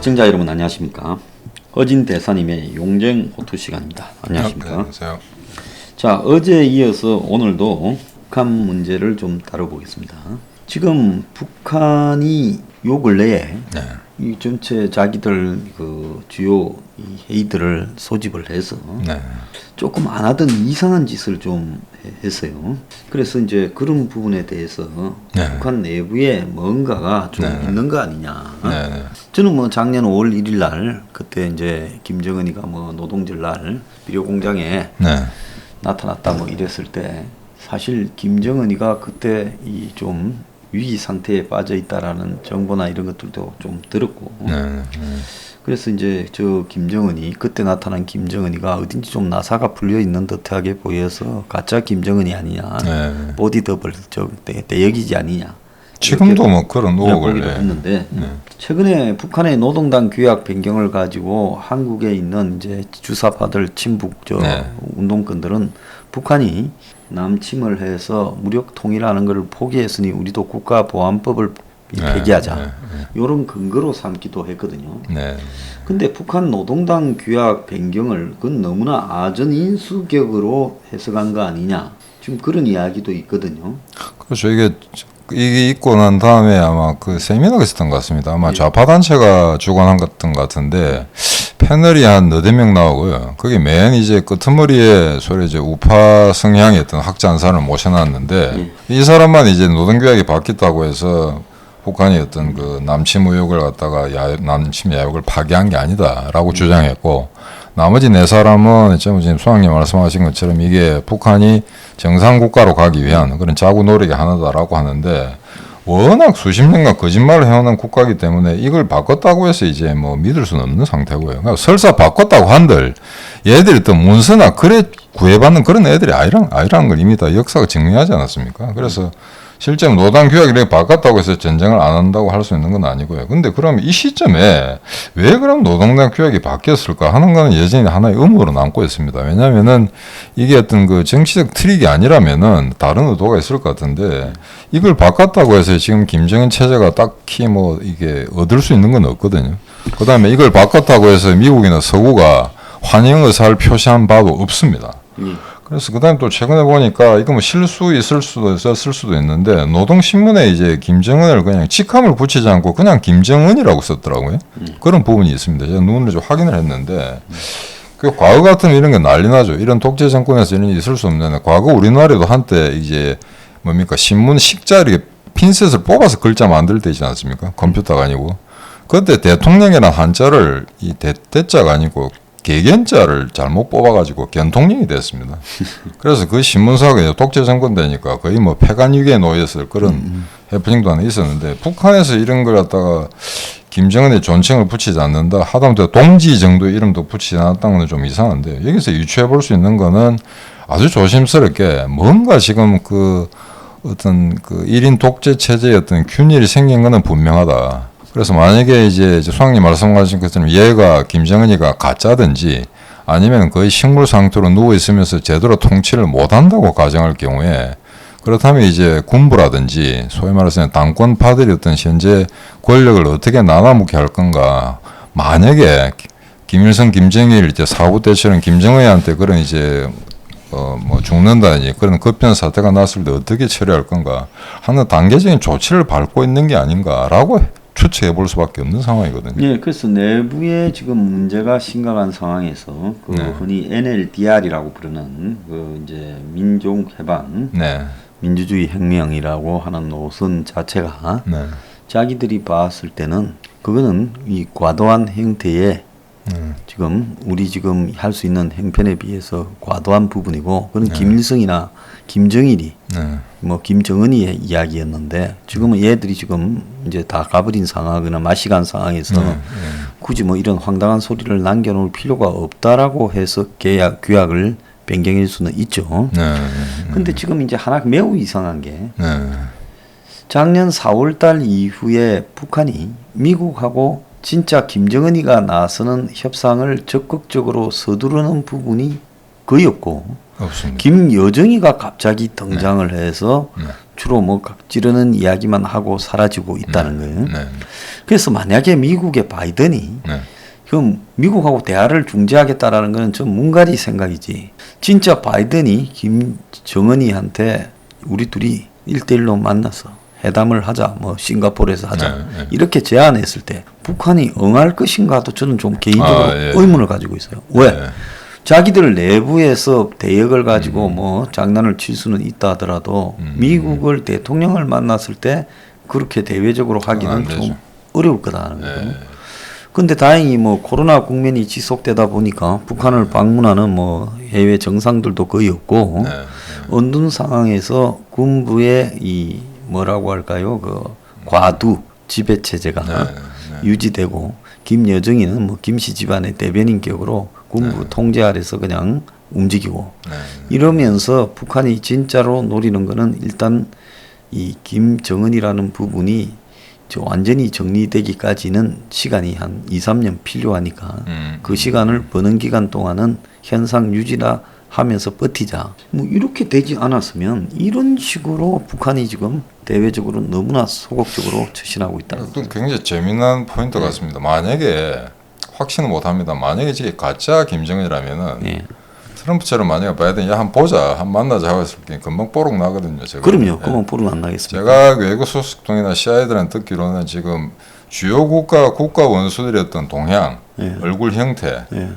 시청자 여러분 안녕하십니까. 허진 대사님의 용쟁 호투 시간입니다. 안녕하십니까. 안녕하세요. 자, 어제에 이어서 오늘도 북한 문제를 좀 다뤄보겠습니다. 지금 북한이 요 근래에 이 전체 자기들 그 주요 이 회의들을 소집을 해서 조금 안 하던 이상한 짓을 좀 했어요. 그래서 이제 그런 부분에 대해서 북한 내부에 뭔가가 좀 있는 거 아니냐. 저는 뭐 작년 5월 1일 날 그때 이제 김정은이가 뭐 노동절 날 비료 공장에 나타났다 뭐 이랬을 때 사실 김정은이가 그때 이 좀 위기 상태에 빠져 있다라는 정보나 이런 것들도 좀 들었고 그래서 이제 저 김정은이 그때 나타난 김정은이가 어딘지 좀 나사가 풀려 있는 듯하게 보여서 가짜 김정은이 아니냐 보디 더블 저 대역이지 아니냐 지금도 뭐 그런 의혹을 했는데 최근에 북한의 노동당 규약 변경을 가지고 한국에 있는 이제 주사파들 친북 저 운동권들은 북한이 남침을 해서 무력 통일하는 것을 포기했으니 우리도 국가보안법을 폐기하자 이런 근거로 삼기도 했거든요. 근데 북한 노동당 규약 변경을 그건 너무나 아전인수격으로 해석한 거 아니냐 지금 그런 이야기도 있거든요. 그렇죠. 이게 있고 난 다음에 아마 그 세미나가 있었던 것 같습니다. 아마 좌파 단체가 주관한 것 같은데 패널이 한 4명 나오고요. 거기 맨 이제 끄트머리에 소리 이제 우파 성향의 어떤 학자한사를 모셔놨는데 이 사람만 이제 노동규약이 바뀌었다고 해서 북한이 어떤 그 남침 의혹을 갖다가 남침 야욕을 파기한 게 아니다라고 주장했고 나머지 4사람은 지금 수학님 말씀하신 것처럼 이게 북한이 정상국가로 가기 위한 그런 자구 노력의 하나다라고 하는데 워낙 수십 년간 거짓말을 해오는 국가이기 때문에 이걸 바꿨다고 해서 이제 뭐 믿을 수는 없는 상태고요. 그러니까 설사 바꿨다고 한들 얘들이 또 문서나 그래 구애받는 그런 애들이 아니라는 걸 이미 다 역사가 증명하지 않았습니까? 그래서 실제 노당 규약을 이렇게 바꿨다고 해서 전쟁을 안 한다고 할 수 있는 건 아니고요. 근데 그럼 이 시점에 왜 그럼 노동당 규약이 바뀌었을까 하는 거는 여전히 하나의 의문으로 남고 있습니다. 왜냐면은 이게 어떤 그 정치적 트릭이 아니라면은 다른 의도가 있을 것 같은데 이걸 바꿨다고 해서 지금 김정은 체제가 딱히 뭐 이게 얻을 수 있는 건 없거든요. 그 다음에 이걸 바꿨다고 해서 미국이나 서구가 환영 의사를 표시한 바도 없습니다. 그래서 그다음 또 최근에 보니까 이거 뭐 실수 있을 수도 있었을 수도 있는데 노동신문에 이제 김정은을 그냥 직함을 붙이지 않고 그냥 김정은이라고 썼더라고요. 그런 부분이 있습니다. 제가 눈으로 좀 확인을 했는데 그 과거 같으면 이런 게 난리 나죠. 이런 독재 정권에서 이런 일이 있을 수 없는데 과거 우리나라에도 한때 이제 뭡니까 신문 식자 이렇게 핀셋을 뽑아서 글자 만들 때 있지 않습니까? 컴퓨터가 아니고 그때 대통령이라는 한자를 이 대자가 아니고 개견자를 잘못 뽑아가지고 견통령이 됐습니다. 그래서 그 신문사가 독재 정권 되니까 거의 뭐 폐간위기에 놓였을 그런 해프닝도 하나 있었는데 북한에서 이런 걸 갖다가 김정은의 존칭을 붙이지 않는다 하다못해 동지 정도의 이름도 붙이지 않았다는 건 좀 이상한데 여기서 유추해 볼 수 있는 거는 아주 조심스럽게 뭔가 지금 그 어떤 그 1인 독재 체제의 어떤 균일이 생긴 거는 분명하다. 그래서 만약에 이제 수학님 말씀하신 것처럼 얘가 김정은이가 가짜든지 아니면 거의 식물 상태로 누워 있으면서 제대로 통치를 못한다고 가정할 경우에 그렇다면 이제 군부라든지 소위 말해서 당권파들이 어떤 현재 권력을 어떻게 나눠먹게 할 건가. 만약에 김일성, 김정일 이제 사후 때처럼 김정은이한테 그런 이제 뭐 죽는다든지 그런 급변 사태가 났을 때 어떻게 처리할 건가 하는 단계적인 조치를 밟고 있는 게 아닌가라고 추측해 볼 수밖에 없는 상황이거든요. 예, 그래서 내부에 지금 문제가 심각한 상황에서 그 흔히 NLDR이라고 부르는 그 이제 민족해방, 민주주의 혁명이라고 하는 노선 자체가 자기들이 봤을 때는 그거는 이 과도한 형태의 지금 우리 지금 할 수 있는 형편에 비해서 과도한 부분이고 그건 김일성이나 김정일이 뭐 김정은이의 이야기였는데 지금은 얘들이 지금 이제 다 가버린 상황이나 마시간 상황에서 굳이 뭐 이런 황당한 소리를 남겨놓을 필요가 없다라고 해서 규약을 변경할 수는 있죠. 근데 지금 이제 하나 매우 이상한 게 작년 4월달 이후에 북한이 미국하고 진짜 김정은이가 나서는 협상을 적극적으로 서두르는 부분이 거의 없고 없습니다. 김여정이가 갑자기 등장을 해서 주로 뭐 찌르는 이야기만 하고 사라지고 있다는 거예요. 네. 그래서 만약에 미국의 바이든이 네. 그럼 미국하고 대화를 중재하겠다라는 것은 좀 문가리 생각이지. 진짜 바이든이 김정은이한테 우리 둘이 1대1로 만나서 회담을 하자, 뭐 싱가포르에서 하자 네. 이렇게 제안했을 때 북한이 응할 것인가도 저는 좀 개인적으로 예. 의문을 가지고 있어요. 왜? 네. 자기들 내부에서 대역을 가지고 뭐 장난을 칠 수는 있다 하더라도 미국을 대통령을 만났을 때 그렇게 대외적으로 하기는 안 좀 되죠. 어려울 거다는 거예요. 네. 근데 다행히 뭐 코로나 국면이 지속되다 보니까 북한을 방문하는 뭐 해외 정상들도 거의 없고 네. 어느 상황에서 군부의 이 뭐라고 할까요? 그 과두 지배 체제가 유지되고 김여정이는 뭐 김씨 집안의 대변인 격으로 군부 통제 아래서 그냥 움직이고 이러면서 북한이 진짜로 노리는 거는 일단 이 김정은이라는 부분이 완전히 정리되기까지는 시간이 한 2, 3년 필요하니까 그 시간을 버는 기간 동안은 현상 유지나 하면서 버티자. 뭐 이렇게 되지 않았으면 이런 식으로 북한이 지금 대외적으로 너무나 소극적으로 처신하고 있다는 또 굉장히 재미난 포인트 같습니다. 만약에 확신은 못합니다. 만약에 이게 가짜 김정은이라면은 예. 트럼프처럼 만약에 바이든이 야, 한번 보자, 한번 만나자 하고 했을 때 금방 뽀록 나거든요. 제가. 그럼요. 그만 보름 안 나겠습니다. 제가 외국 소식통이나 CIA들한테 듣기로는 지금 주요 국가 원수들이었던 동향, 예. 얼굴 형태, 예.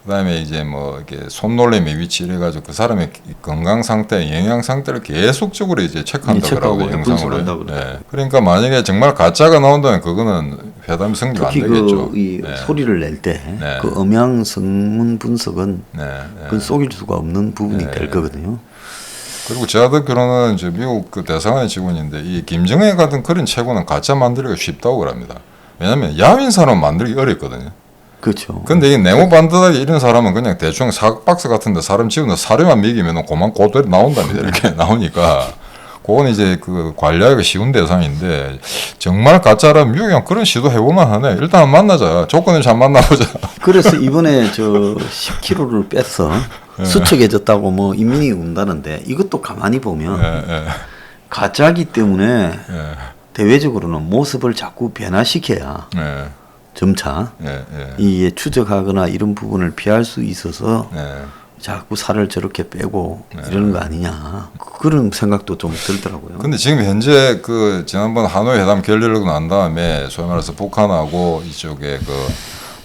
그다음에 이제 뭐 이렇게 손놀림의 위치 이래가지고 그 사람의 건강 상태, 영양 상태를 계속적으로 이제 체크한다 체크하고 그러고 분석한다 영상으로. 그러더라고요. 네. 그러니까 만약에 정말 가짜가 나온다면 그거는 회담 성립 안 특히 되겠죠. 이 네. 소리를 낼 때 네. 그 음향 성문 분석은 네. 그건 속일 수가 없는 부분이 네. 될 거거든요. 그리고 제가 듣기로는 이제 미국 그 대사관의 직원인데 이 김정일 같은 그런 체고는 가짜 만들기가 쉽다고 그럽니다. 왜냐하면 야윈 사람 만들기 어렵거든요. 그렇죠. 근데 이 네모 반듯하게 이런 사람은 그냥 대충 사각박스 같은데 사람 집어넣어 사료만 먹이면 그만 고대로 나온답니다. 이렇게 나오니까 그건 이제 그 관리하기가 쉬운 대상인데 정말 가짜라면 미국이랑 그런 시도 해볼만 하네. 일단 한번 만나자. 조건을 잘 만나보자. 그래서 이번에 저 10kg를 뺐어. 수척해졌다고 뭐 인민이 운다는데 이것도 가만히 보면 가짜기 때문에 대외적으로는 모습을 자꾸 변화시켜야 점차 이 추적하거나 이런 부분을 피할 수 있어서 자꾸 살을 저렇게 빼고 이러는 거 아니냐 그런 생각도 좀 들더라고요. 근데 지금 현재 그 지난번 하노이 회담 결렬하고 난 다음에 소위 말해서 북한하고 이쪽에 그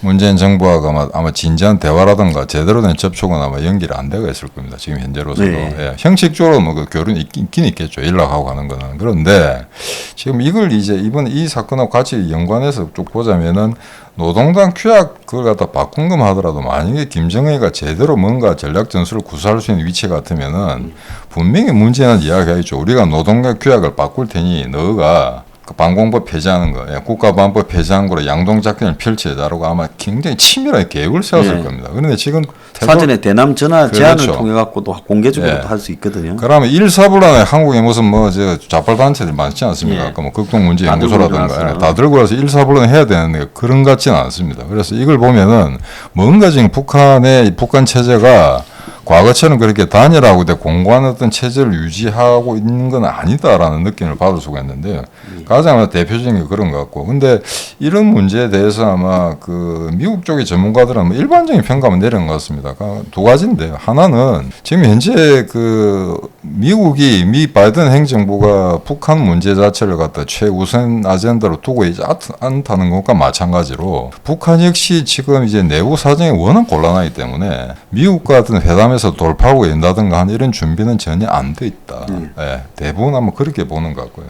문재인 정부가 아마 진지한 대화라든가 제대로 된 접촉은 아마 연결이 안 되고 있을 겁니다. 지금 현재로서도. 네. 예, 형식적으로 뭐 그 교류는 있긴 있겠죠. 연락하고 가는 거는. 그런데 지금 이걸 이제 이번 이 사건하고 같이 연관해서 쭉 보자면은 노동당 규약 그걸 갖다 바꾼금 하더라도 만약에 김정은이가 제대로 뭔가 전략 전술을 구사할 수 있는 위치 같으면은 분명히 문제는 이야기하겠죠. 우리가 노동당 규약을 바꿀 테니 너가 그 반공법 폐지하는 거, 국가보안법 폐지하는 거로 양동작전을 펼치자라고 아마 굉장히 치밀하게 계획을 세웠을 겁니다. 그런데 지금 사전에 대남 전화 제안을 그렇죠. 통해 갖고도 공개적으로 할 수 있거든요. 그러면 1사불안에 한국에 무슨 뭐 좌빨 단체들 많지 않습니까? 아까 뭐 극동문제연구소라든가 다 들고 와서 1사불안 해야 되는데 그런 것 같지는 않습니다. 그래서 이걸 보면은 뭔가 지금 북한 체제가 과거처럼 그렇게 단일하고 공고한 어떤 체제를 유지하고 있는 건 아니다라는 느낌을 받을 수가 있는데요. 가장 대표적인 게 그런 것 같고. 근데 이런 문제에 대해서 아마 그 미국 쪽의 전문가들은 뭐 일반적인 평가만 내리는 것 같습니다. 두 가지인데요. 하나는 지금 현재 그 미 바이든 행정부가 북한 문제 자체를 갖다 최우선 아젠다로 두고 있지 않다는 것과 마찬가지로 북한 역시 지금 이제 내부 사정이 워낙 곤란하기 때문에 미국 같은 회담에서 돌파하고 연다든가 하는 이런 준비는 전혀 안 돼 있다. 예, 대부분 아마 그렇게 보는 것 같고요.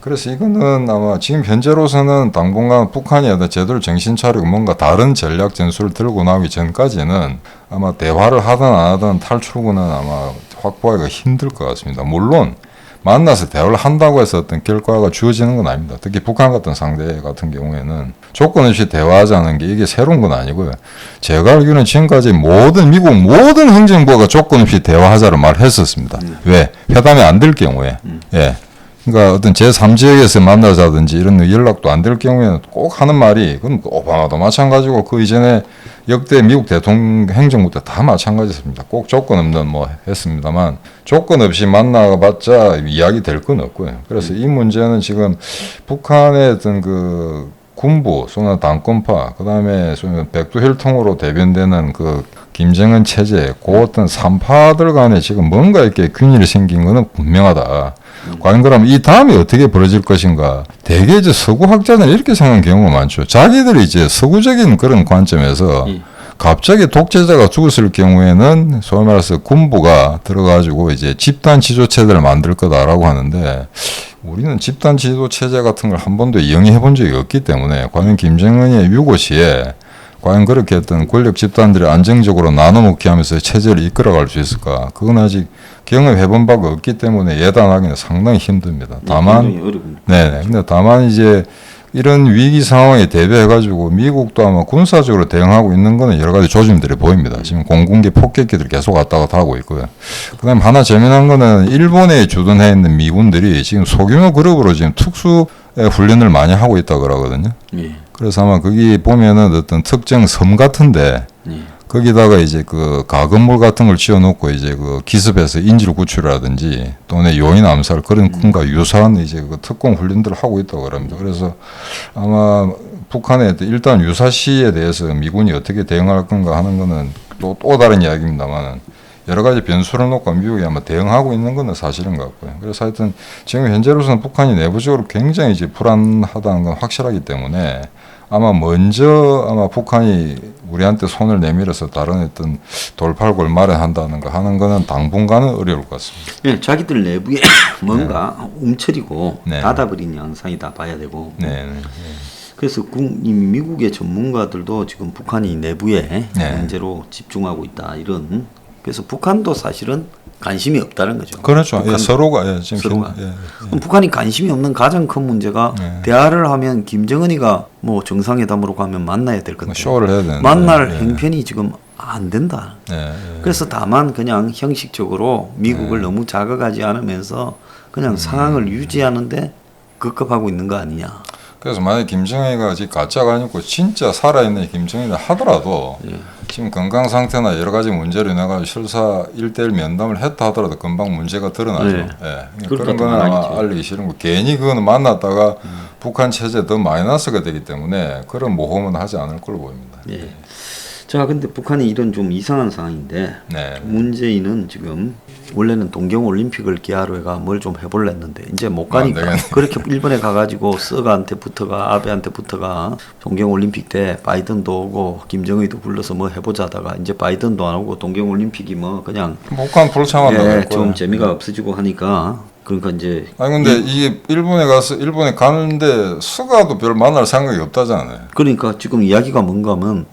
그래서 이거는 아마 지금 현재로서는 당분간 북한이 제대로 정신 차리고 뭔가 다른 전략 전술을 들고 나오기 전까지는 아마 대화를 하든 안 하든 탈출구는 아마 확보하기가 힘들 것 같습니다. 물론 만나서 대화를 한다고 해서 어떤 결과가 주어지는 건 아닙니다. 특히 북한 같은 상대 같은 경우에는 조건 없이 대화하자는 게 이게 새로운 건 아니고요. 제가 알기로는 지금까지 미국 모든 행정부가 조건 없이 대화하자를 말했었습니다. 왜? 회담이 안 될 경우에. 예. 그러니까 어떤 제3지역에서 만나자든지 이런 연락도 안 될 경우에는 꼭 하는 말이, 그건 오바마도 마찬가지고 그 이전에 역대 미국 대통령 행정부 때 다 마찬가지였습니다. 꼭 조건 없는 뭐 했습니다만 조건 없이 만나봤자 이야기 될 건 없고요. 그래서 이 문제는 지금 북한의 어떤 그 군부, 소나 당권파, 그 다음에 백두 혈통으로 대변되는 그 김정은 체제, 그 어떤 삼파들 간에 지금 뭔가 이렇게 균일이 생긴 거는 분명하다. 과연 그럼 이 다음에 어떻게 벌어질 것인가? 대개 이제 서구 학자들은 이렇게 생각하는 경우가 많죠. 자기들이 이제 서구적인 그런 관점에서 갑자기 독재자가 죽었을 경우에는 소위 말해서 군부가 들어가지고 이제 집단 지도 체제를 만들 거다라고 하는데, 우리는 집단 지도 체제 같은 걸 한 번도 영위해 본 적이 없기 때문에 과연 김정은의 유고 시에 과연 그렇게 어떤 권력 집단들이 안정적으로 나눠먹기 하면서 체제를 이끌어갈 수 있을까? 그건 아직 경험해 본 바가 없기 때문에 예단하기는 상당히 힘듭니다. 다만, 네, 근데 다만 이제 이런 위기 상황에 대비해가지고 미국도 아마 군사적으로 대응하고 있는 거는 여러 가지 조짐들이 보입니다. 지금 공군기 폭격기들이 계속 왔다 갔다 하고 있고요. 그 다음에 하나 재미난 거는 일본에 주둔해 있는 미군들이 지금 소규모 그룹으로 지금 특수 훈련을 많이 하고 있다고 그러거든요. 그래서 아마 거기 보면은 어떤 특정 섬 같은데 거기다가 이제 그 가건물 같은 걸 지어놓고 이제 그 기습해서 인질 구출이라든지 또는 요인 암살 그런 꿈과 유사한 이제 그 특공 훈련들을 하고 있다고 그럽니다. 그래서 아마 북한의 일단 유사시에 대해서 미군이 어떻게 대응할 건가 하는 거는 또 다른 이야기입니다만은 여러 가지 변수를 놓고 미국이 아마 대응하고 있는 건 사실인 것 같고요. 그래서 하여튼 지금 현재로서는 북한이 내부적으로 굉장히 이제 불안하다는 건 확실하기 때문에 아마 북한이 우리한테 손을 내밀어서 다른 어떤 돌팔골 마련한다는 거 하는 거는 당분간은 어려울 것 같습니다. 네, 자기들 내부에 뭔가 움츠리고 닫아버린 양상이다 봐야 되고. 그래서 미국의 전문가들도 지금 북한이 내부에 문제로 집중하고 있다 이런. 그래서 북한도 사실은 관심이 없다는 거죠. 그렇죠. 서로가 지금 그럼 북한이 관심이 없는 가장 큰 문제가 대화를 하면 김정은이가 뭐 정상회담으로 가면 만나야 될 건데 쇼를 해야 되는데 만날 행편이 지금 안 된다. 그래서 다만 그냥 형식적으로 미국을 너무 자극하지 않으면서 그냥 상황을 유지하는데 급급하고 있는 거 아니냐. 그래서 만약에 김정은이가 지금 가짜가 아니고 진짜 살아있는 김정은이라 하더라도 지금 건강 상태나 여러 가지 문제로 인해서 실사 1대1 면담을 했다 하더라도 금방 문제가 드러나죠. 그런 거는 아마 알리기 싫은 거. 괜히 그거는 만났다가 북한 체제에 더 마이너스가 되기 때문에 그런 모험은 하지 않을 걸로 보입니다. 자, 근데 북한이 이런 좀 이상한 상황인데 문재인은 지금 원래는 동경올림픽을 기하로 해가 뭘 좀 해볼라 했는데 이제 못 가니까 그렇게 일본에 가가지고 스가한테 붙어가 아베한테 붙어가 동경올림픽 때 바이든도 오고 김정의도 불러서 뭐 해보자 하다가 이제 바이든도 안 오고 동경올림픽이 뭐 그냥 북한 불참한다 좀 재미가 없어지고 하니까 그러니까 이제 근데 이게 일본에 가는데 스가도 별 만날 생각이 없다잖아요. 그러니까 지금 이야기가 뭔가 하면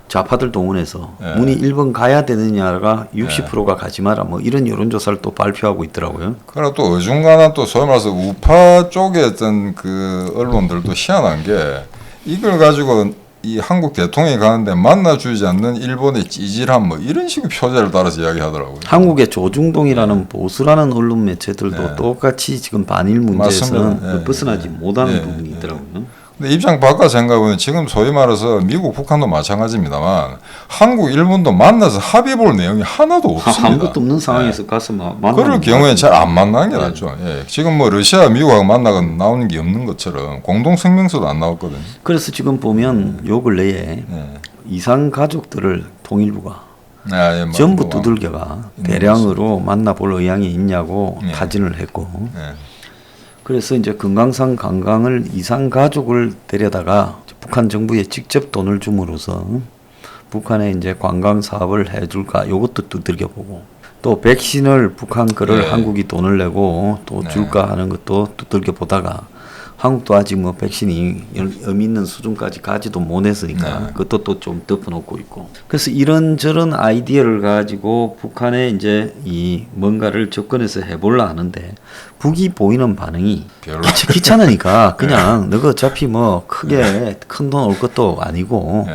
좌파들 동원해서 문이 일본 가야 되느냐가 60%가 가지 마라 뭐 이런 여론조사를 또 발표하고 있더라고요. 그리고 또 어중간한 또 소위 말해서 우파 쪽의 어떤 그 언론들도 희한한 게 이걸 가지고 이 한국 대통령이 가는데 만나주지 않는 일본의 찌질함 뭐 이런 식의 표제를 따라서 이야기하더라고요. 한국의 조중동이라는 보수라는 언론 매체들도 똑같이 지금 반일 문제에서는 벗어나지 못하는 부분이 있더라고요. 근데 입장 바꿔 생각해보면 지금 소위 말해서 미국, 북한도 마찬가지입니다만 한국, 일본도 만나서 합의 볼 내용이 하나도 없습니다. 아무것도 없는 상황에서 가서 만나는 그럴 경우에는 잘 안 만나는 게 낫죠. 지금 뭐 러시아, 미국하고 만나고 나오는 게 없는 것처럼 공동성명서도 안 나왔거든요. 그래서 지금 보면 요 근래에 이상 가족들을 통일부가 전부 두들겨가 대량으로 만나볼 의향이 있냐고 타진을 했고 그래서 이제 금강산 관광을 이상 가족을 데려다가 북한 정부에 직접 돈을 줌으로써 북한에 이제 관광 사업을 해줄까 요것도 두들겨 보고 또 백신을 북한 거를 한국이 돈을 내고 또 줄까 하는 것도 두들겨 보다가 한국도 아직 뭐 백신이 의미 있는 수준까지 가지도 못했으니까 그것도 또 좀 덮어놓고 있고 그래서 이런저런 아이디어를 가지고 북한에 이제 이 뭔가를 접근해서 해볼라 하는데 북이 보이는 반응이 귀찮으니까 그냥 너가 어차피 뭐 크게 큰 돈 올 것도 아니고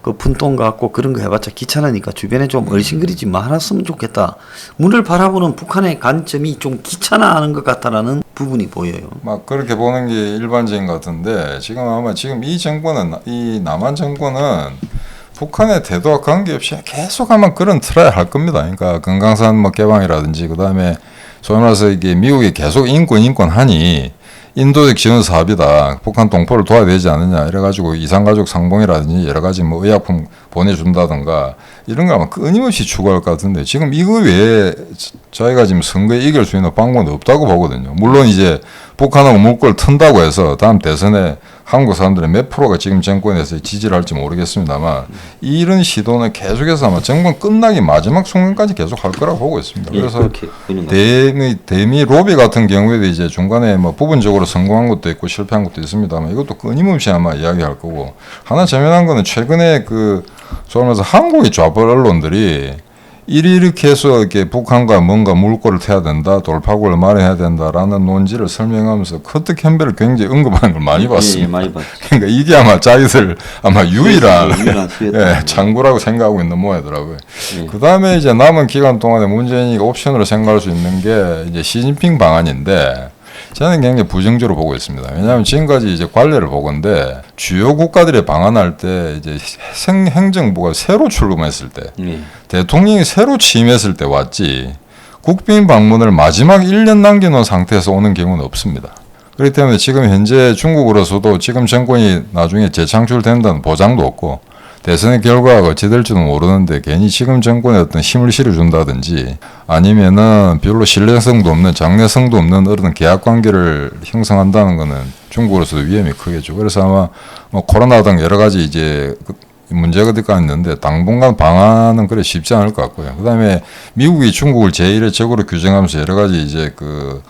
그 푼돈 갖고 그런 거 해봤자 귀찮으니까 주변에 좀 얼씬거리지 말았으면 좋겠다. 문을 바라보는 북한의 관점이 좀 귀찮아하는 것 같다라는 부분이 보여요. 막 그렇게 보는 게 일반적인 것 같은데 지금 아마 지금 이 정권은 이 남한 정권은 북한의 태도와 관계없이 계속 아마 그런 트라이 할 겁니다. 그러니까 금강산 뭐 개방이라든지 그다음에 소위 말해서 이게 미국이 계속 인권 하니 인도적 지원 사업이다. 북한 동포를 도와야 되지 않느냐. 이래가지고 이산가족 상봉이라든지 여러 가지 뭐 의약품 보내준다든가 이런 거 아마 끊임없이 추구할 것 같은데 지금 이거 외에 저희가 지금 선거에 이길 수 있는 방법은 없다고 보거든요. 물론 이제 북한하고 물꼬를 튼다고 해서 다음 대선에 한국 사람들의 몇 프로가 지금 정권에서 지지를 할지 모르겠습니다만 이런 시도는 계속해서 아마 정권 끝나기 마지막 순간까지 계속 할 거라고 보고 있습니다. 그래서 대미 로비 같은 경우에도 이제 중간에 뭐 부분적으로 성공한 것도 있고 실패한 것도 있습니다만 이것도 끊임없이 아마 이야기할 거고 하나 재미난 거는 최근에 그 소위 말해서 한국의 좌파 언론들이 이렇게 해서 이렇게 북한과 뭔가 물꼬를 태야 된다, 돌파구를 마련해야 된다라는 논지를 설명하면서 커트 캠벨을 굉장히 언급하는 걸 많이 봤습니다. 예, 많이 봤죠. 그러니까 이게 아마 자기들 아마 유일한 예, 장구라고 생각하고 있는 모양이더라고요. 예. 그 다음에 이제 남은 기간 동안에 문재인이 옵션으로 생각할 수 있는 게 이제 시진핑 방안인데 저는 굉장히 부정적으로 보고 있습니다. 왜냐하면 지금까지 이제 관례를 보건데 주요 국가들이 방한할 때 이제 행정부가 새로 출범했을 때 대통령이 새로 취임했을 때 왔지 국빈 방문을 마지막 1년 남겨놓은 상태에서 오는 경우는 없습니다. 그렇기 때문에 지금 현재 중국으로서도 지금 정권이 나중에 재창출된다는 보장도 없고 대선의 결과가 어찌 될지도 모르는데 괜히 지금 정권에 어떤 힘을 실어준다든지 아니면은 별로 신뢰성도 없는 장래성도 없는 어떤 계약 관계를 형성한다는 거는 중국으로서도 위험이 크겠죠. 그래서 아마 뭐 코로나 등 여러 가지 이제 문제가 있는데 당분간 방안은 그래 쉽지 않을 것 같고요. 그다음에 미국이 중국을 제1의 적으로 규정하면서 여러 가지 이제 그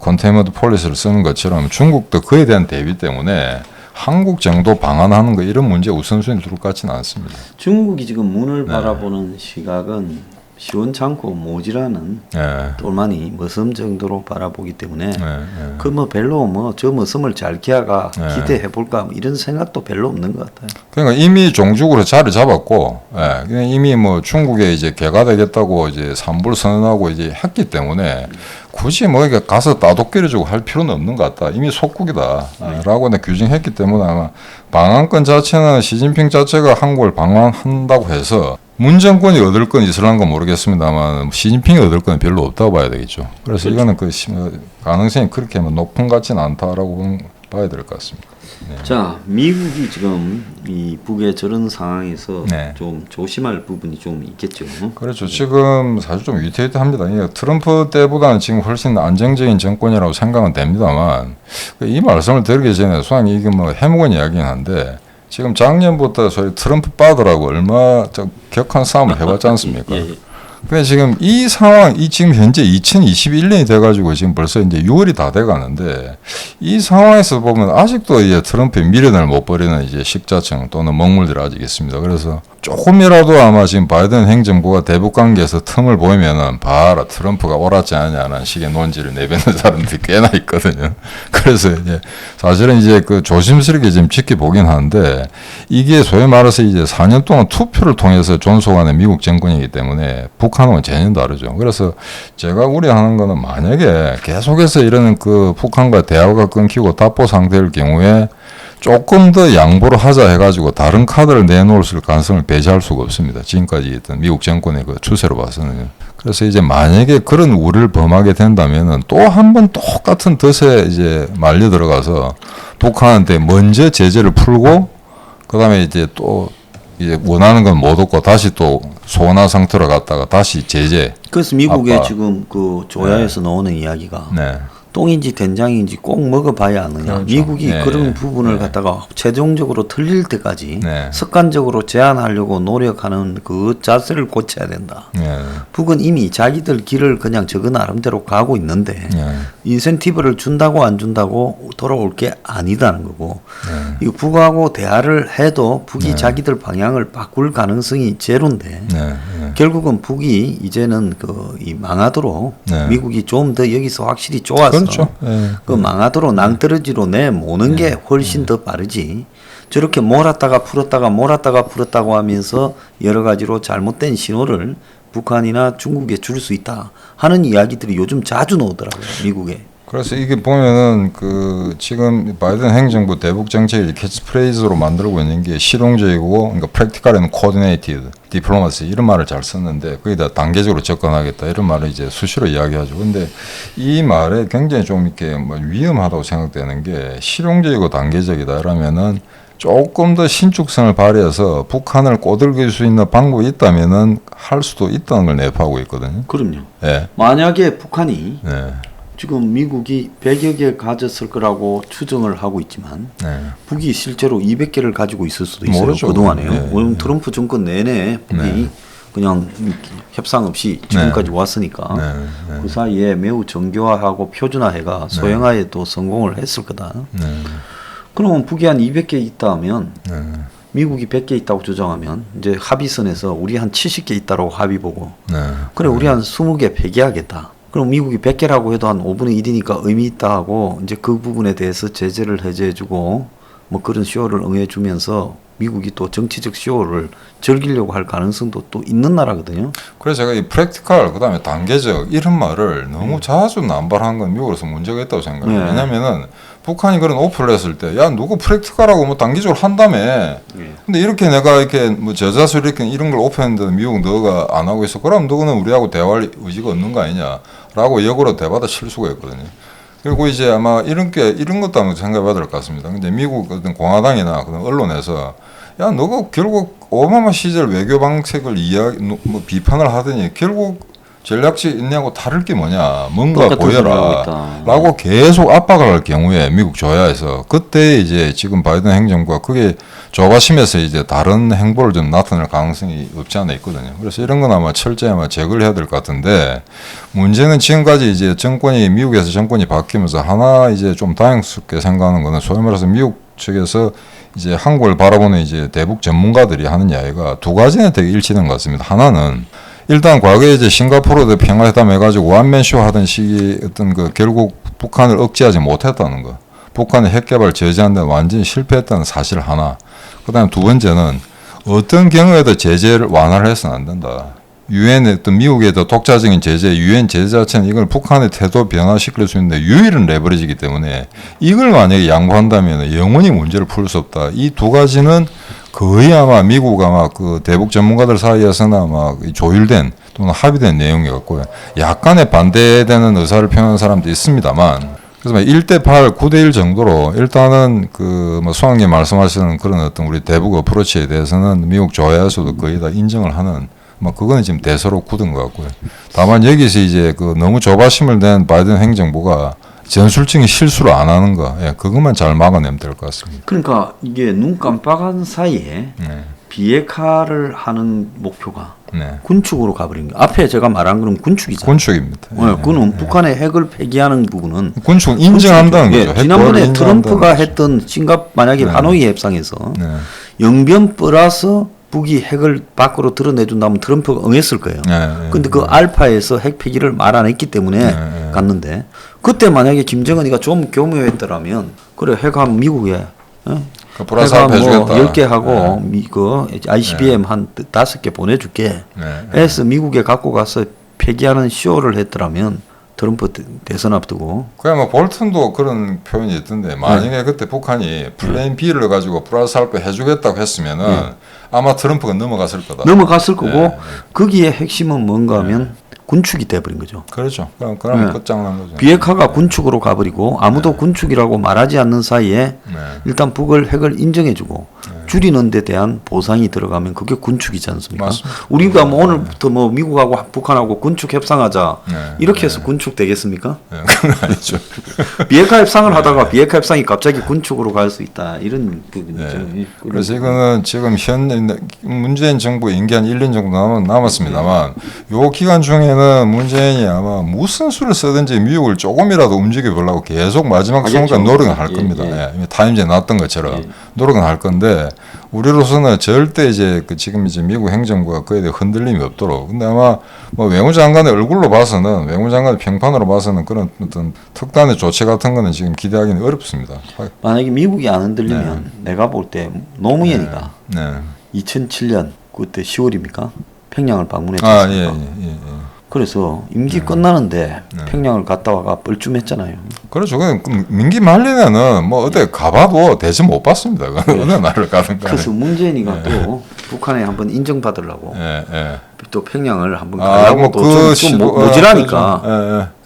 컨테인먼트 폴리시를 쓰는 것처럼 중국도 그에 대한 대비 때문에 한국 정도 방한하는 거 이런 문제 우선순위 둘 것 같지는 않습니다. 중국이 지금 문을 바라보는 시각은 시원찮고 모지라는 똘마니 머슴 정도로 바라보기 때문에 그 뭐 별로 뭐 저 머슴을 잘 기아가 기대해 볼까 뭐 이런 생각도 별로 없는 것 같아요. 그러니까 이미 종족으로 자리 잡았고, 그냥 이미 뭐 중국에 이제 개가 되겠다고 이제 산불 선언하고 이제 했기 때문에 굳이 뭐 이게 가서 따독거려주고 할 필요는 없는 것 같다. 이미 속국이다라고 규정했기 때문에 아마 방한권 자체는 시진핑 자체가 한국을 방한한다고 해서 문 정권이 얻을 건 있을란 건 모르겠습니다만 시진핑이 얻을 건 별로 없다고 봐야 되겠죠. 그래서 이거는 그 가능성이 그렇게 높은 것 같지는 않다라고 봐야 될 것 같습니다. 네. 자, 미국이 지금 이 북의 저런 상황에서 좀 조심할 부분이 좀 있겠죠. 그렇죠. 지금 사실 좀 위태위태합니다. 트럼프 때보다는 지금 훨씬 안정적인 정권이라고 생각은 됩니다만 이 말씀을 드리기 전에 소장님 이게 뭐 해묵은 이야기긴 한데 지금 작년부터 저희 트럼프 빠더라고 얼마 격한 싸움을 해봤지 않습니까? 근데 지금 이 상황, 지금 현재 2021년이 돼가지고 지금 벌써 이제 6월이 다 돼가는데 이 상황에서 보면 아직도 이제 트럼프의 미련을 못 버리는 이제 식자층 또는 먹물들이 아직 있습니다. 그래서 조금이라도 아마 지금 바이든 행정부가 대북 관계에서 틈을 보이면은 봐라 트럼프가 옳았지 않냐는 식의 논지를 내뱉는 사람들이 꽤나 있거든요. 그래서 이제 사실은 이제 그 조심스럽게 지금 지켜보긴 하는데 이게 소위 말해서 이제 4년 동안 투표를 통해서 존속하는 미국 정권이기 때문에 북한은 전혀 다르죠. 그래서 제가 우려하는 거는 만약에 계속해서 이러는 그 북한과 대화가 끊기고 답보 상태일 경우에 조금 더 양보를 하자 해가지고 다른 카드를 내놓을 가능성을 배제할 수가 없습니다. 지금까지 있던 미국 정권의 그 추세로 봐서는. 그래서 이제 만약에 그런 우려를 범하게 된다면은 또 한 번 똑같은 덫에 이제 말려 들어가서 북한한테 먼저 제재를 풀고 그 다음에 이제 또 이제 원하는 건 못 얻고 다시 또 소원한 상태로 갔다가 다시 제재. 그래서 미국의 압박. 지금 그 조야에서 나오는 이야기가 네. 똥인지 된장인지 꼭 먹어봐야 아느냐. 그렇죠. 미국이 네. 그런 부분을 갖다가 최종적으로 틀릴 때까지 네. 습관적으로 제한하려고 노력하는 그 자세를 고쳐야 된다. 네. 북은 이미 자기들 길을 그냥 저거 나름대로 가고 있는데 네. 인센티브를 준다고 안 준다고 돌아올 게 아니다는 거고 네. 이 북하고 대화를 해도 북이 네. 자기들 방향을 바꿀 가능성이 제로인데 네. 네. 결국은 북이 이제는 이 망하도록 네. 미국이 좀 더 여기서 확실히 좋아서 그렇죠. 네. 그 망하도록 낭떠러지로 내모는 게 훨씬 더 빠르지. 저렇게 몰았다가 풀었다고 하면서 여러 가지로 잘못된 신호를 북한이나 중국에 줄 수 있다 하는 이야기들이 요즘 자주 나오더라고요, 미국에. 그래서 이게 보면은 그 지금 바이든 행정부 대북 정책의 캐치프레이즈로 만들고 있는 게 실용적이고, 그러니까 practical and coordinated diplomacy 이런 말을 잘 썼는데 거기다 단계적으로 접근하겠다 이런 말을 이제 수시로 이야기하죠. 근데 이 말에 굉장히 좀 이렇게 뭐 위험하다고 생각되는 게 실용적이고 단계적이다 이러면은 조금 더 신축성을 발휘해서 북한을 꼬들길 수 있는 방법이 있다면은 할 수도 있다는 걸 내포하고 있거든요. 그럼요. 예. 만약에 북한이 네. 지금 미국이 100여 개 가졌을 거라고 추정을 하고 있지만 네. 북이 실제로 200개를 가지고 있을 수도 있어요. 모르죠. 그동안에요. 네. 오늘 트럼프 정권 내내 북이 네. 그냥 협상 없이 지금까지 왔으니까 그 사이에 매우 정교화하고 표준화해가 소형화에도 성공을 했을 거다. 그러면 북이 한 200개 있다 하면 미국이 100개 있다고 주장하면 이제 합의선에서 우리 한 70개 있다고 합의 보고 그래 우리 한 20개 폐기하겠다. 그럼 미국이 100개라고 해도 한 5분의 1이니까 의미 있다 하고 이제 그 부분에 대해서 제재를 해제해주고 뭐 그런 쇼를 응해주면서 미국이 또 정치적 쇼를 즐기려고 할 가능성도 또 있는 나라거든요. 그래서 제가 이 프랙티컬 그다음에 단계적 이런 말을 너무 자주 남발한 건 미국으로서 문제가 있다고 생각해요. 네. 왜냐면은 북한이 그런 오프를 했을 때 야 누구 프랙티컬하고 뭐 단계적으로 한다며. 근데 이렇게 내가 이렇게 뭐 저자수 이렇게 이런 걸 오픈했는데 미국 너가 안 하고 있어. 그럼 너는 우리하고 대화할 의지가 없는 거 아니냐라고 역으로 대받아 칠 수가 있거든요. 그리고 이제 아마 이런 것도 한번 생각해봐야 될 것 같습니다. 근데 미국 어떤 공화당이나 그런 언론에서 야 너가 결국 오바마 시절 외교 방식을 뭐 비판을 하더니 결국 전략지 있냐고 다를 게 뭐냐 뭔가 보여라 라고 계속 압박을 할 경우에 미국 조야에서 그때 이제 지금 바이든 행정부가 그게 조바심에서 이제 다른 행보를 좀 나타낼 가능성이 없지 않아 있거든요. 그래서 이런 건 아마 철저히 아마 제거를 해야 될 것 같은데 문제는 지금까지 이제 미국에서 정권이 바뀌면서 하나 이제 좀 다행스럽게 생각하는 거는 소위 말해서 미국 측에서 이제 한국을 바라보는 이제 대북 전문가들이 하는 이야기가 두 가지는 되게 일치된 것 같습니다. 하나는 일단 과거에 이제 싱가포르도 평화회담 해가지고 완맨쇼 하던 시기 어떤 그 결국 북한을 억제하지 못했다는 거. 북한의 핵개발 저지하는 데 완전히 실패했다는 사실 하나. 그 다음에 두 번째는 어떤 경우에도 제재를 완화를 해서는 안 된다. 유엔의 어떤 미국의 더 독자적인 제재, 유엔 제재 자체는 이걸 북한의 태도 변화시킬 수 있는데 유일한 레버리지이기 때문에 이걸 만약에 양보한다면 영원히 문제를 풀 수 없다. 이 두 가지는 거의 아마 미국 아마 그 대북 전문가들 사이에서는 아마 조율된 또는 합의된 내용이 같고요. 약간의 반대되는 의사를 표현하는 사람도 있습니다만 그래서 1대8, 9대1 정도로 일단은 그 뭐 수학님 말씀하시는 그런 어떤 우리 대북 어프로치에 대해서는 미국 조야에서도 거의 다 인정을 하는 뭐 그거는 지금 대서로 굳은 것 같고요. 다만 여기서 이제 그 너무 조바심을 낸 바이든 행정부가 전술적인 실수를 안 하는 거, 예, 그것만 잘 막아내면 될 것 같습니다. 그러니까 이게 눈 깜빡한 사이에 비핵화를 하는 목표가 군축으로 가버린 거. 앞에 제가 말한 거는 군축이잖아요. 군축입니다. 그는 북한의 핵을 폐기하는 부분은 군축은 인정한다는 거죠. 지난번에 트럼프가 했던 만약에 하노이 협상에서 영변 플러스 북이 핵을 밖으로 드러내준다면 트럼프가 응했을 거예요. 근데 그 알파에서 핵 폐기를 말 안 했기 때문에 갔는데 그때 만약에 김정은이가 좀 교묘했더라면 그래 핵함 미국에 그 핵함 뭐 10개 하고 그 ICBM 한 5개 보내줄게 해서 미국에 갖고 가서 폐기하는 쇼를 했더라면 트럼프 대선 앞두고 그야 뭐 볼튼도 그런 표현이 있던데 만약에 그때 북한이 플랜 B를 가지고 플러스 알파 해주겠다고 했으면은 아마 트럼프가 넘어갔을 거다. 넘어갔을 거고 거기에 핵심은 뭔가 하면 군축이 돼버린 거죠. 그렇죠. 그럼 끝장난 거죠. 비핵화가 군축으로 가버리고 아무도 군축이라고 말하지 않는 사이에 일단 북을 핵을 인정해주고 줄이는 데 대한 보상이 들어가면 그게 군축이지 않습니까? 맞습니다. 우리가 뭐 오늘부터 뭐 미국하고 북한하고 군축 협상하자 이렇게 해서 군축 되겠습니까? 그건 아니죠. 비핵화 협상을 하다가 비핵화 협상이 갑자기 군축으로 갈 수 있다 이런 부분이죠. 그래서 이거는 지금 현 문재인 정부 임기 한 1년 정도 남았습니다만 요 기간 중에는 문재인이 아마 무슨 수를 쓰든지 미국을 조금이라도 움직여 보려고 계속 마지막 순간 노력은 할 겁니다. 타임즈에 났던 것처럼 노력은 할 건데 우리로서는 절대 이제 그 지금 이제 미국 행정부가 그에 대해 흔들림이 없도록. 근데 아마 뭐 외무장관의 얼굴로 봐서는 외무장관의 평판으로 봐서는 그런 어떤 특단의 조치 같은 거는 지금 기대하기는 어렵습니다. 만약에 미국이 안 흔들리면 내가 볼 때 노무현이가 네. 2007년 그때 10월입니까? 평양을 방문했지 아, 않습니까? 예. 그래서 임기 끝나는데 평양을 갔다 와가 뻘쭘했잖아요. 그렇죠. 그 민기 말년에는 뭐 어디 가봐도 대접 못 받습니다. 어느 나라를 가든 간에. 그래서 문재인이가 또 북한에 한번 인정받으려고 예. 또 평양을 한번 아, 가려고 뭐 또 그 좀 시도- 모질하니까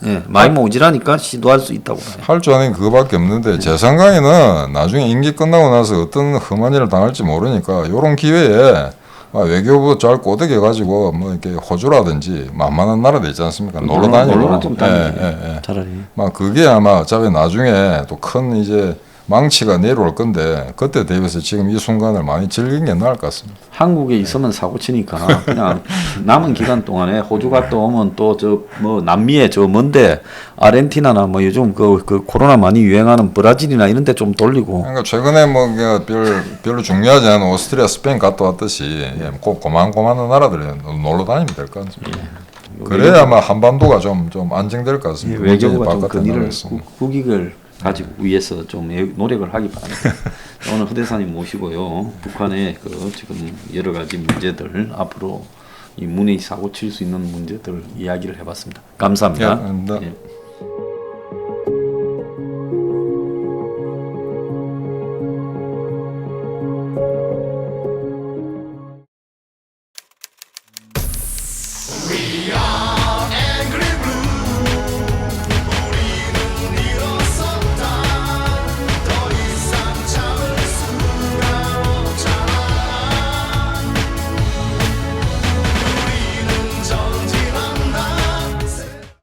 예. 예, 많이 모질하니까 시도할 수 있다고 봐요. 할 줄 아는 게 그거밖에 없는데 제 생각에는 나중에 임기 끝나고 나서 어떤 험한 일을 당할지 모르니까 이런 기회에 외교부 잘 꼬드겨 가지고 뭐 이렇게 호주라든지 만만한 나라들 있지 않습니까? 놀러 다니고. 놀러 좀 다니지. 예. 차라리. 막 그게 아마 어차피 나중에 또 큰 이제 망치가 내려올 건데 그때 대비해서 지금 이 순간을 많이 즐기는 게 나을 것 같습니다. 한국에 있으면 사고 치니까 그냥 남은 기간 동안에 호주 갔다 오면 또 저 뭐 남미에 저 먼데 아르헨티나나 뭐 요즘 그 코로나 많이 유행하는 브라질이나 이런 데 좀 돌리고 그러니까 최근에 뭐 별로 중요하지 않은 오스트리아, 스페인 갔다 왔듯이 고만고만한 나라들 놀러 다니면 될 것 같습니다. 그래야 아마 한반도가 좀 안정될 것 같습니다. 외교부가 좀 바깥에 그 일을 나가겠습니다. 국익을 가지고 위해서 좀 노력을 하기 바랍니다. 오늘 허대사님 모시고요. 북한의 그 지금 여러 가지 문제들 앞으로 이 문의 사고 칠 수 있는 문제들 이야기를 해봤습니다. 감사합니다. 예, 감사합니다. 예.